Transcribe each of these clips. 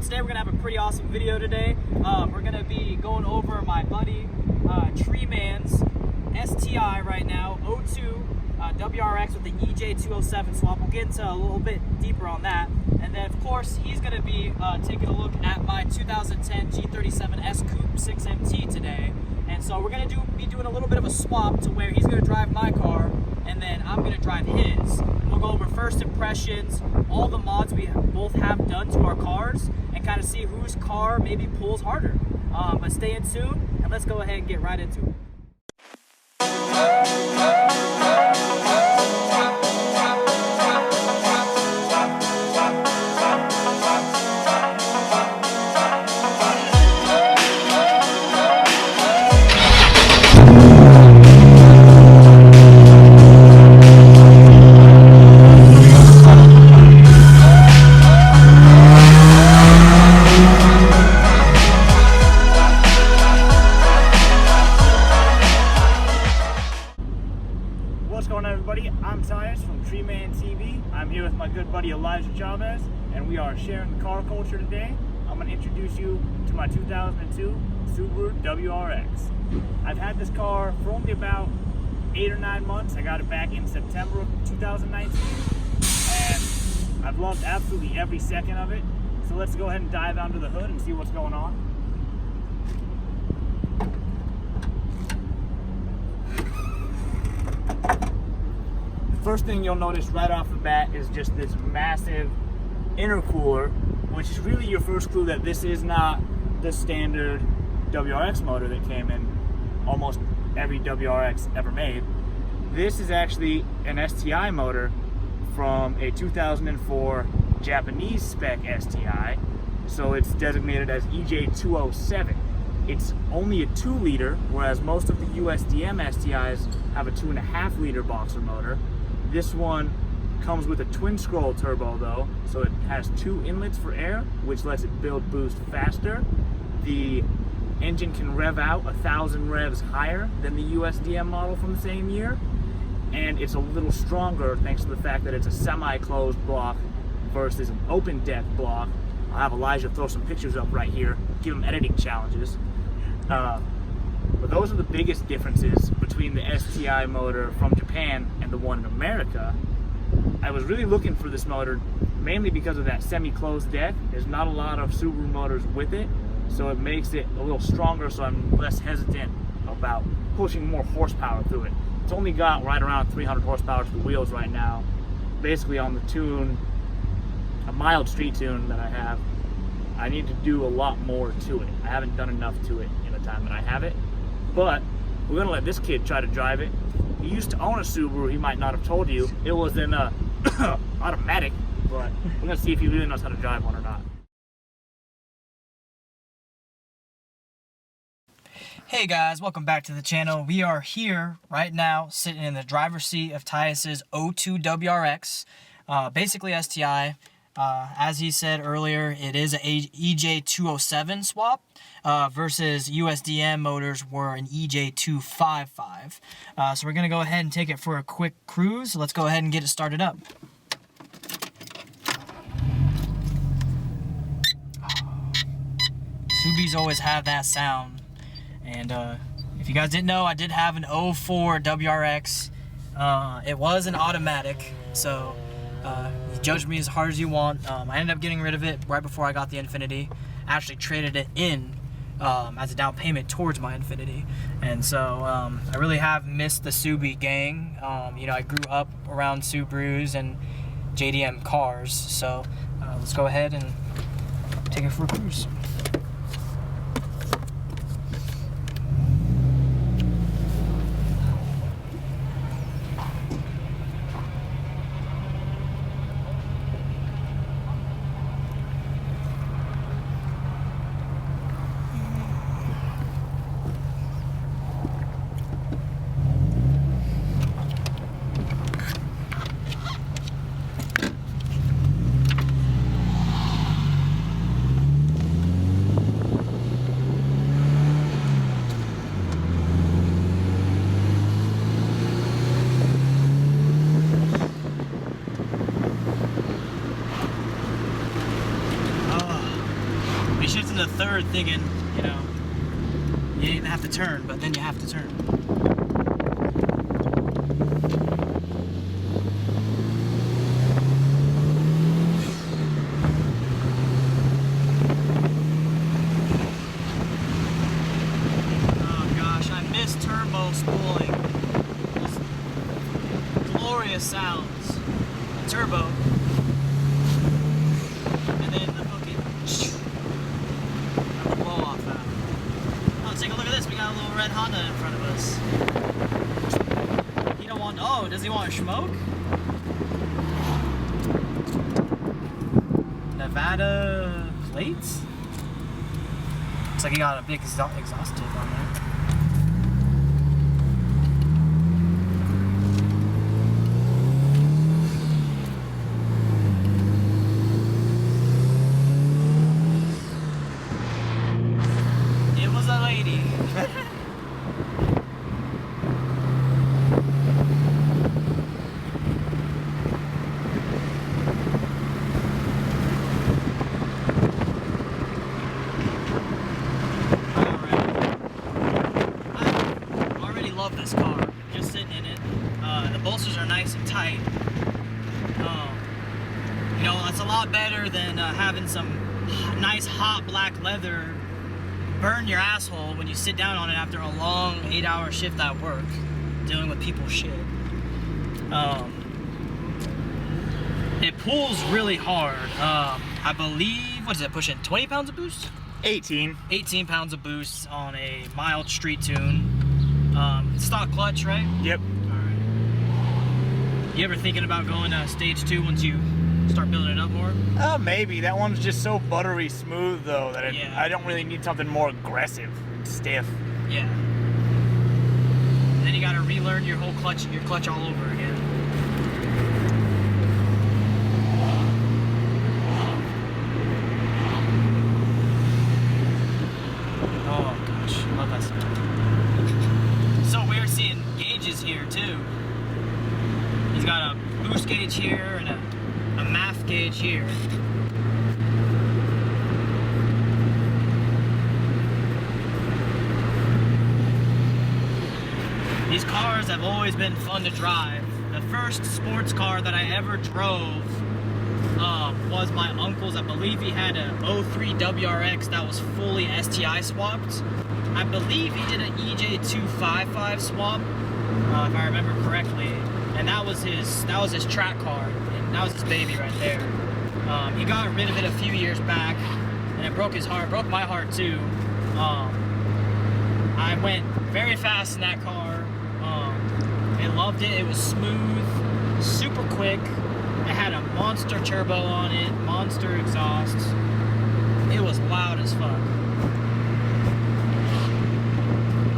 today we're gonna have a pretty awesome video today. We're gonna be going over my buddy Treeman's STI right now, 02 WRX with the EJ207 swap. We'll get into a little bit deeper on that. And then of course he's gonna be taking a look at my 2010 G37S Coupe 6MT today. And so we're gonna be doing a little bit of a swap to where he's gonna drive my car and then I'm gonna drive his. We'll go over first impressions, all the mods we both have done to our cars, and kind of see whose car maybe pulls harder. But stay in tune and let's go ahead and get right into it. What's going on, everybody? I'm Tyus from Treeman Tv. I'm here with my good buddy Chavez, and we are sharing the car culture today. I'm going to introduce you to my 2002 Subaru WRX. I've had this car for only about 8 or 9 months. I got it back in September of 2019, and I've loved absolutely every second of it. So let's go ahead and dive under the hood and see what's going on. First thing you'll notice right off the bat is just this massive intercooler, which is really your first clue that this is not the standard WRX motor that came in almost every WRX ever made. This is actually an STI motor from a 2004 Japanese spec STI, so it's designated as EJ207. It's only a 2-liter, whereas most of the USDM STIs have a 2.5-liter boxer motor. This one comes with a twin scroll turbo though, so it has 2 inlets for air, which lets it build boost faster. The engine can rev out 1,000 revs higher than the USDM model from the same year, and it's a little stronger thanks to the fact that it's a semi-closed block versus an open deck block. I'll have Elijah throw some pictures up right here, give him editing challenges. But those are the biggest differences between the STI motor from Japan and the one in America. I was really looking for this motor mainly because of that semi-closed deck. There's not a lot of Subaru motors with it, so it makes it a little stronger, so I'm less hesitant about pushing more horsepower through it. It's only got right around 300 horsepower to the wheels right now, basically on the tune, a mild street tune that I have. I need to do a lot more to it. I haven't done enough to it in the time that I have it. But we're gonna let this kid try to drive it. He used to own a Subaru. He might not have told you. It was an automatic, but we're gonna see if he really knows how to drive one or not. Hey guys, welcome back to the channel. We are here right now sitting in the driver's seat of Tyus's 02 WRX, basically STI. As he said earlier, it is an EJ207 swap versus USDM motors were an EJ255. So we're going to go ahead and take it for a quick cruise. Let's go ahead and get it started up. Subis always have that sound. And if you guys didn't know, I did have an 04 WRX. It was an automatic, so you judge me as hard as you want. I ended up getting rid of it right before I got the Infiniti. Actually traded it in as a down payment towards my Infiniti. And so I really have missed the Subi gang. You know, I grew up around Subarus and JDM cars. So let's go ahead and take it for a cruise. shifting to third thinking, you know, you didn't have to turn, but then you have to turn. Oh gosh, I miss turbo spooling. Those glorious sounds. Turbo. And then the fucking blow off valve. Oh, take a look at this. We got a little red Honda in front of us. He don't want. Oh, does he want to smoke? Nevada plates. Looks like he got a big exhaust tip on there. This car, just sitting in it. The bolsters are nice and tight. You know, that's a lot better than having some nice hot black leather burn your asshole when you sit down on it after a long 8-hour shift at work dealing with people's shit. It pulls really hard. I believe, what is it, pushing 20 pounds of boost? 18 pounds of boost on a mild street tune. Stock clutch, right? Yep. Alright. You ever thinking about going to stage 2 once you start building it up more? Maybe. That one's just so buttery smooth though that I don't really need something more aggressive, stiff. Yeah. And then you gotta relearn your whole clutch, all over again. Oh gosh, love that stuff. So weird seeing gauges here too. He's got a boost gauge here and a MAF gauge here. These cars have always been fun to drive. The first sports car that I ever drove was my uncle's. I believe he had a 03 WRX that was fully STI swapped. I believe he did an EJ207 Swap, if I remember correctly, and that was his track car, and that was his baby right there. He got rid of it a few years back, and it broke his heart, broke my heart too. I went very fast in that car. I loved it. It was smooth, super quick. It had a monster turbo on it, monster exhaust. It was loud as fuck.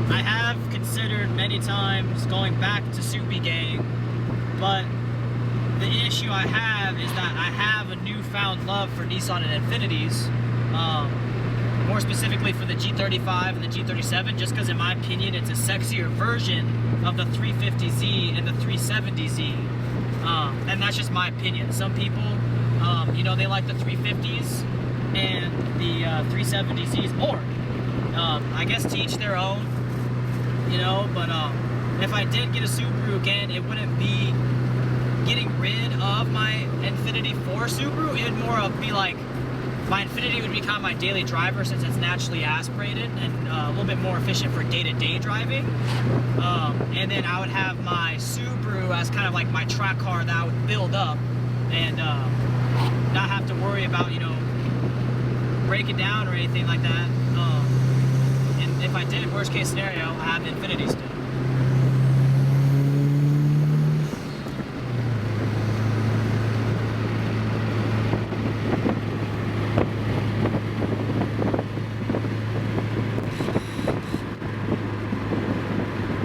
I have considered many times going back to Soupy Gang, but the issue I have is that I have a newfound love for Nissan and Infinitis, more specifically for the G35 and the G37, just because in my opinion it's a sexier version of the 350Z and the 370Z, and that's just my opinion. Some people, you know, they like the 350s and the 370Zs more. I guess to each their own. You know, but if I did get a Subaru again, it wouldn't be getting rid of my Infiniti 4 Subaru. It would more of be like, my Infiniti would become my daily driver since it's naturally aspirated and a little bit more efficient for day-to-day driving. And then I would have my Subaru as kind of like my track car that I would build up and not have to worry about, you know, breaking down or anything like that. If I did, worst case scenario, I have the Infiniti still.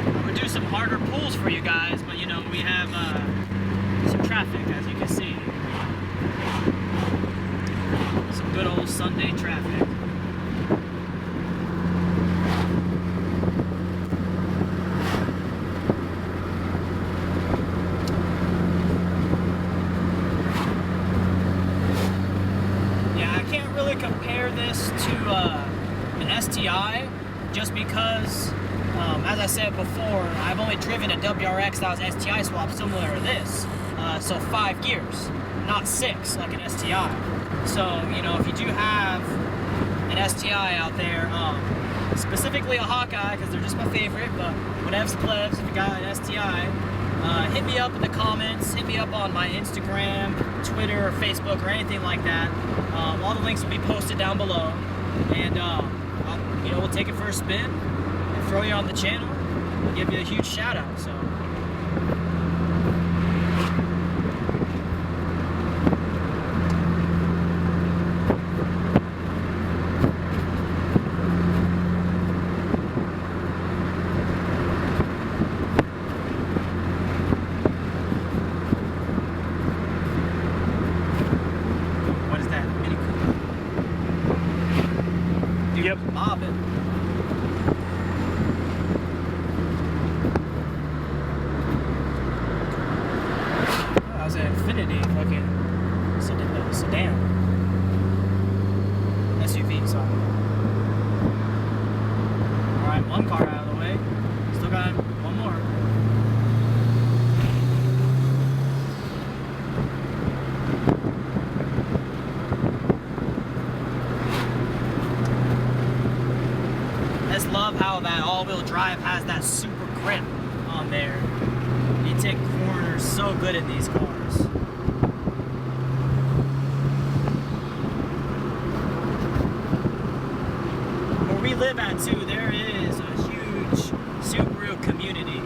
I'm gonna do some harder pulls for you guys, but you know, we have some traffic, as you can see. Some good old Sunday traffic. really compare this to an STI just because, as I said before, I've only driven a WRX that was STI swap similar to this. So 5 gears, not 6 like an STI. So, you know, if you do have an STI out there, specifically a Hawkeye, because they're just my favorite, but whatevs plebs, if you got an STI, hit me up in the comments, hit me up on my Instagram, Twitter, or Facebook, or anything like that. All the links will be posted down below, and you know, we'll take it for a spin and throw you on the channel and give you a huge shout out. So. Yep. Bobbing. That was an Infiniti fucking sedan. SUV, sorry. Alright, one car out of the way. Still got one more. Love how that all-wheel drive has that super grip on there. You take corners so good in these cars. Where we live at too, there is a huge Subaru community.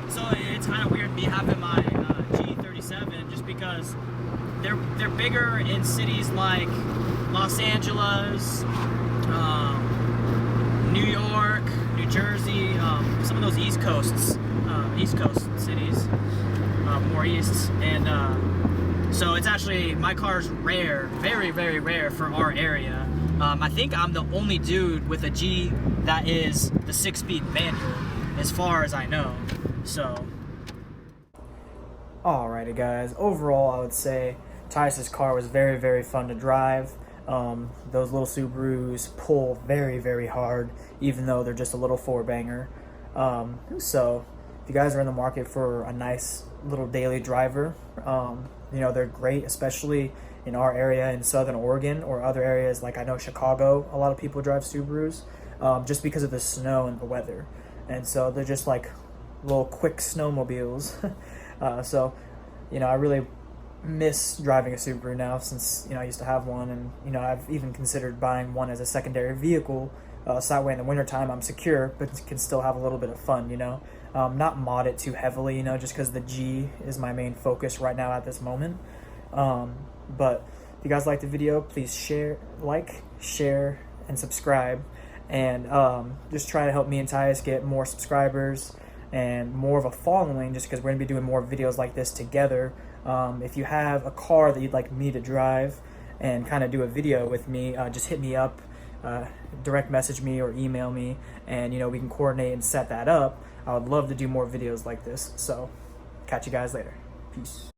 So it's kind of weird me having my G37 just because they're bigger in cities like Los Angeles, New York, New Jersey, some of those East Coast cities, more east, and so it's actually, my car's rare, very, very rare for our area. I think I'm the only dude with a G that is the 6-speed manual, as far as I know, so. Alrighty guys, overall I would say Tyus's car was very, very fun to drive. Those little Subarus pull very, very hard, even though they're just a little 4-banger. So if you guys are in the market for a nice little daily driver, you know, they're great, especially in our area in Southern Oregon or other areas like I know Chicago. A lot of people drive Subarus just because of the snow and the weather. And so they're just like little quick snowmobiles. So, you know, I really miss driving a Subaru now, since, you know, I used to have one, and, you know, I've even considered buying one as a secondary vehicle, so that way in the wintertime I'm secure but can still have a little bit of fun, you know. Not mod it too heavily, you know, just because the G is my main focus right now at this moment. But if you guys like the video, please share, and subscribe, and just try to help me and Tyus get more subscribers and more of a following, just because we're gonna be doing more videos like this together. If you have a car that you'd like me to drive and kind of do a video with me, just hit me up, direct message me or email me, and, you know, we can coordinate and set that up. I would love to do more videos like this. So catch you guys later. Peace.